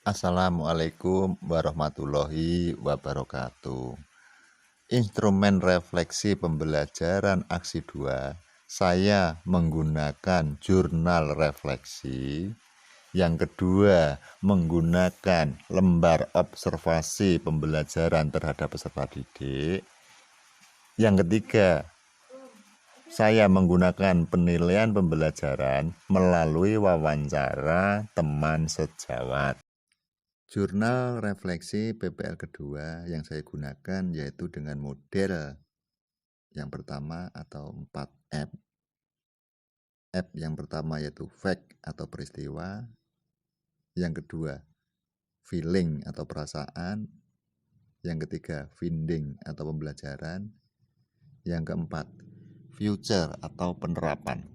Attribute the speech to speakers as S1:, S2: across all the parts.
S1: Assalamualaikum warahmatullahi wabarakatuh. Instrumen refleksi pembelajaran aksi 2, saya menggunakan jurnal refleksi. Yang kedua, menggunakan lembar observasi pembelajaran terhadap peserta didik. Yang ketiga, saya menggunakan penilaian pembelajaran melalui wawancara teman sejawat. Jurnal refleksi PPL kedua yang saya gunakan yaitu dengan model yang pertama atau 4F. F yang pertama yaitu fact atau peristiwa. Yang kedua, feeling atau perasaan. Yang ketiga, finding atau pembelajaran. Yang keempat, future atau penerapan.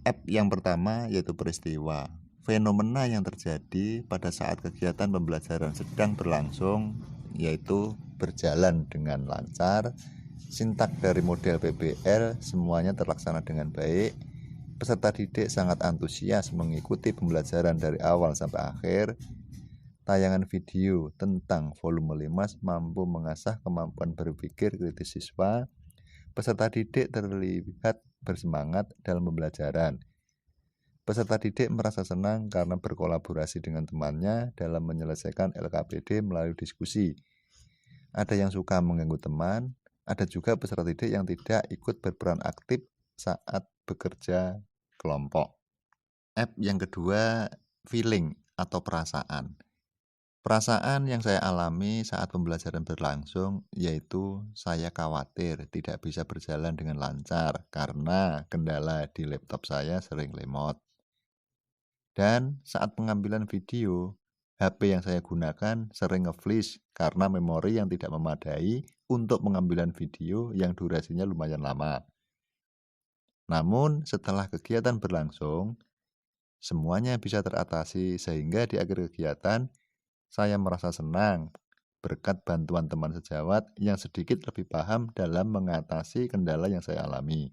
S1: F yang pertama yaitu peristiwa. Fenomena yang terjadi pada saat kegiatan pembelajaran sedang berlangsung yaitu berjalan dengan lancar, sintak dari model PBL semuanya terlaksana dengan baik, peserta didik sangat antusias mengikuti pembelajaran dari awal sampai akhir, tayangan video tentang volume 5 mampu mengasah kemampuan berpikir kritis siswa, peserta didik terlihat bersemangat dalam pembelajaran. Peserta didik merasa senang karena berkolaborasi dengan temannya dalam menyelesaikan LKPD melalui diskusi. Ada yang suka mengganggu teman, ada juga peserta didik yang tidak ikut berperan aktif saat bekerja kelompok. F yang kedua, feeling atau perasaan. Perasaan yang saya alami saat pembelajaran berlangsung yaitu saya khawatir tidak bisa berjalan dengan lancar karena kendala di laptop saya sering lemot. Dan saat pengambilan video, HP yang saya gunakan sering nge-flash karena memori yang tidak memadai untuk pengambilan video yang durasinya lumayan lama. Namun setelah kegiatan berlangsung, semuanya bisa teratasi sehingga di akhir kegiatan saya merasa senang berkat bantuan teman sejawat yang sedikit lebih paham dalam mengatasi kendala yang saya alami.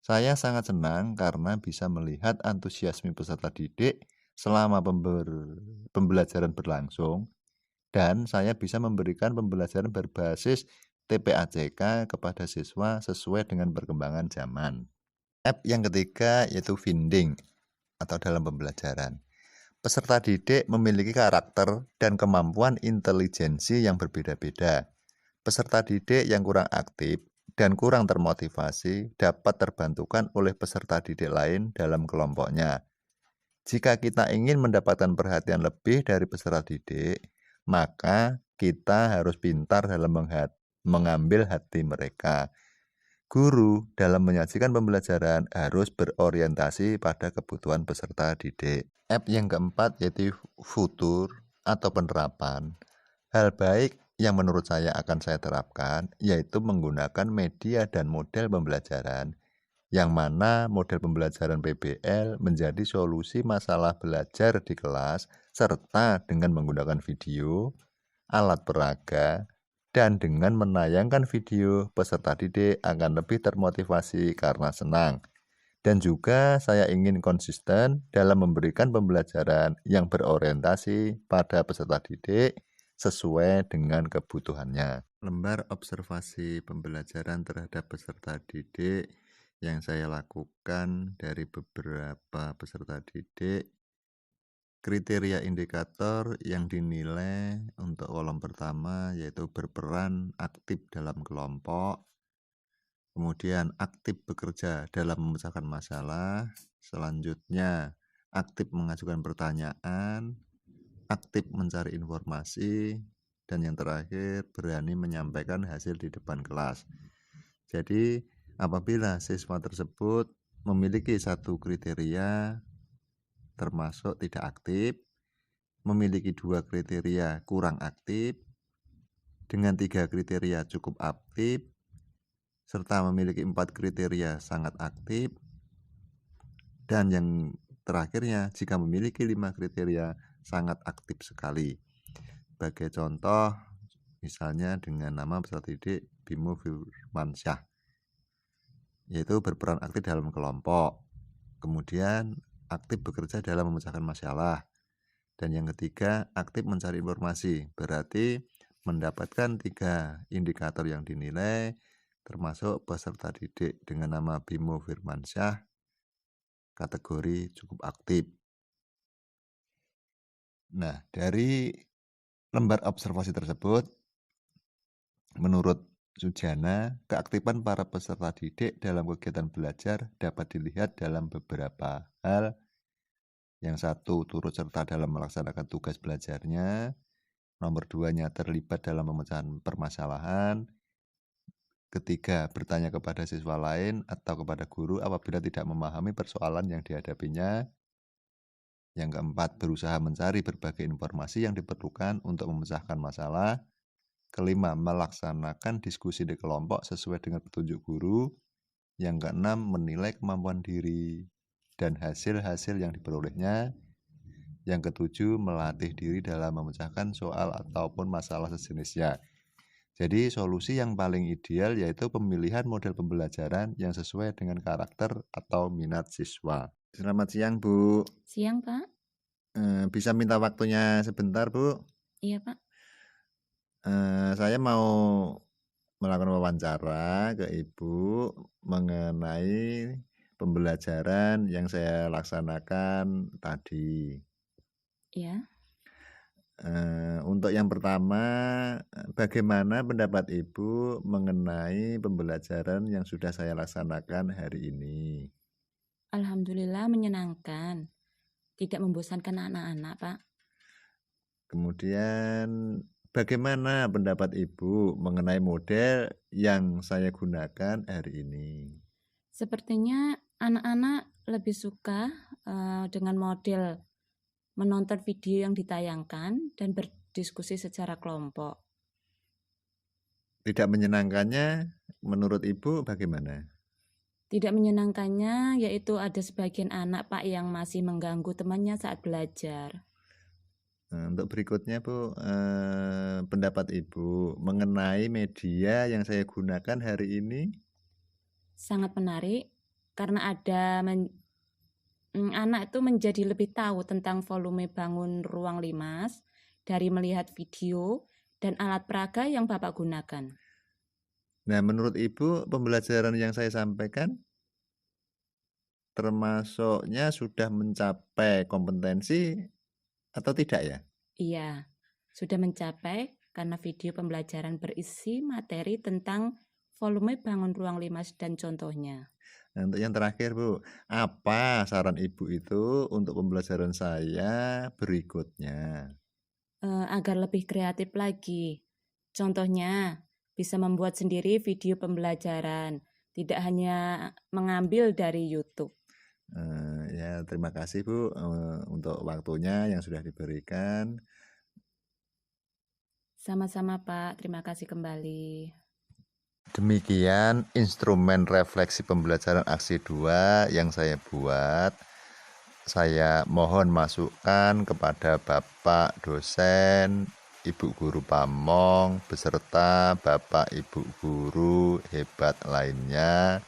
S1: Saya sangat senang karena bisa melihat antusiasme peserta didik selama pembelajaran berlangsung dan saya bisa memberikan pembelajaran berbasis TPACK kepada siswa sesuai dengan perkembangan zaman. F yang ketiga yaitu finding atau dalam pembelajaran. Peserta didik memiliki karakter dan kemampuan intelijensi yang berbeda-beda. Peserta didik yang kurang aktif dan kurang termotivasi dapat terbantukan oleh peserta didik lain dalam kelompoknya. Jika kita ingin mendapatkan perhatian lebih dari peserta didik, maka kita harus pintar dalam mengambil hati mereka. Guru dalam menyajikan pembelajaran harus berorientasi pada kebutuhan peserta didik. F yang keempat yaitu futur atau penerapan. Hal baik yang menurut saya akan saya terapkan yaitu menggunakan media dan model pembelajaran yang mana model pembelajaran PBL menjadi solusi masalah belajar di kelas serta dengan menggunakan video, alat peraga, dan dengan menayangkan video peserta didik akan lebih termotivasi karena senang. Dan juga saya ingin konsisten dalam memberikan pembelajaran yang berorientasi pada peserta didik sesuai dengan kebutuhannya. Lembar observasi pembelajaran terhadap peserta didik yang saya lakukan dari beberapa peserta didik, kriteria indikator yang dinilai untuk kolom pertama yaitu berperan aktif dalam kelompok, kemudian aktif bekerja dalam memecahkan masalah, selanjutnya aktif mengajukan pertanyaan, aktif mencari informasi, dan yang terakhir berani menyampaikan hasil di depan kelas. Jadi apabila siswa tersebut memiliki satu kriteria termasuk tidak aktif, memiliki dua kriteria kurang aktif, dengan 3 kriteria cukup aktif, serta memiliki 4 kriteria sangat aktif, dan yang terakhirnya jika memiliki 5 kriteria sangat aktif sekali. Sebagai contoh, misalnya dengan nama peserta didik Bimo Firmansyah, yaitu berperan aktif dalam kelompok, kemudian aktif bekerja dalam memecahkan masalah. Dan yang ketiga, aktif mencari informasi. Berarti mendapatkan 3 indikator yang dinilai, termasuk peserta didik dengan nama Bimo Firmansyah, kategori cukup aktif. Nah, dari lembar observasi tersebut, menurut Sujana, keaktifan para peserta didik dalam kegiatan belajar dapat dilihat dalam beberapa hal. Yang satu, turut serta dalam melaksanakan tugas belajarnya. Nomor 2, terlibat dalam pemecahan permasalahan. Ketiga, bertanya kepada siswa lain atau kepada guru apabila tidak memahami persoalan yang dihadapinya. Yang keempat, berusaha mencari berbagai informasi yang diperlukan untuk memecahkan masalah. Kelima, melaksanakan diskusi di kelompok sesuai dengan petunjuk guru. Yang keenam, menilai kemampuan diri dan hasil-hasil yang diperolehnya. Yang ketujuh, melatih diri dalam memecahkan soal ataupun masalah sejenisnya. Jadi solusi yang paling ideal yaitu pemilihan model pembelajaran yang sesuai dengan karakter atau minat siswa. Selamat siang, Bu.
S2: Siang, Pak.
S1: Bisa minta waktunya sebentar, Bu?
S2: Iya, Pak.
S1: Saya mau melakukan wawancara ke Ibu mengenai pembelajaran yang saya laksanakan tadi.
S2: Iya.
S1: Untuk yang pertama, bagaimana pendapat Ibu mengenai pembelajaran yang sudah saya laksanakan hari ini?
S2: Alhamdulillah menyenangkan. Tidak membosankan anak-anak, Pak.
S1: Kemudian, bagaimana pendapat Ibu mengenai model yang saya gunakan hari ini?
S2: Sepertinya anak-anak lebih suka dengan model menonton video yang ditayangkan dan berdiskusi secara kelompok.
S1: Tidak menyenangkannya menurut Ibu bagaimana?
S2: Tidak menyenangkannya yaitu ada sebagian anak, Pak, yang masih mengganggu temannya saat belajar.
S1: Untuk berikutnya, Bu, pendapat Ibu mengenai media yang saya gunakan hari ini?
S2: Sangat menarik karena ada anak itu menjadi lebih tahu tentang volume bangun ruang limas dari melihat video dan alat peraga yang Bapak gunakan.
S1: Nah, menurut Ibu pembelajaran yang saya sampaikan termasuknya sudah mencapai kompetensi atau tidak ya?
S2: Iya, sudah mencapai karena video pembelajaran berisi materi tentang volume bangun ruang limas dan contohnya.
S1: Nah, untuk yang terakhir, Bu, apa saran Ibu itu untuk pembelajaran saya berikutnya?
S2: Agar lebih kreatif lagi. Contohnya, bisa membuat sendiri video pembelajaran, tidak hanya mengambil dari YouTube.
S1: Ya, terima kasih, Bu, untuk waktunya yang sudah diberikan.
S2: Sama-sama, Pak. Terima kasih kembali.
S1: Demikian instrumen refleksi pembelajaran aksi 2 yang saya buat. Saya mohon masukan kepada Bapak dosen, Ibu guru Pamong, beserta Bapak Ibu guru hebat lainnya.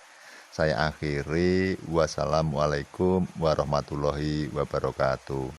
S1: Saya akhiri, wassalamualaikum warahmatullahi wabarakatuh.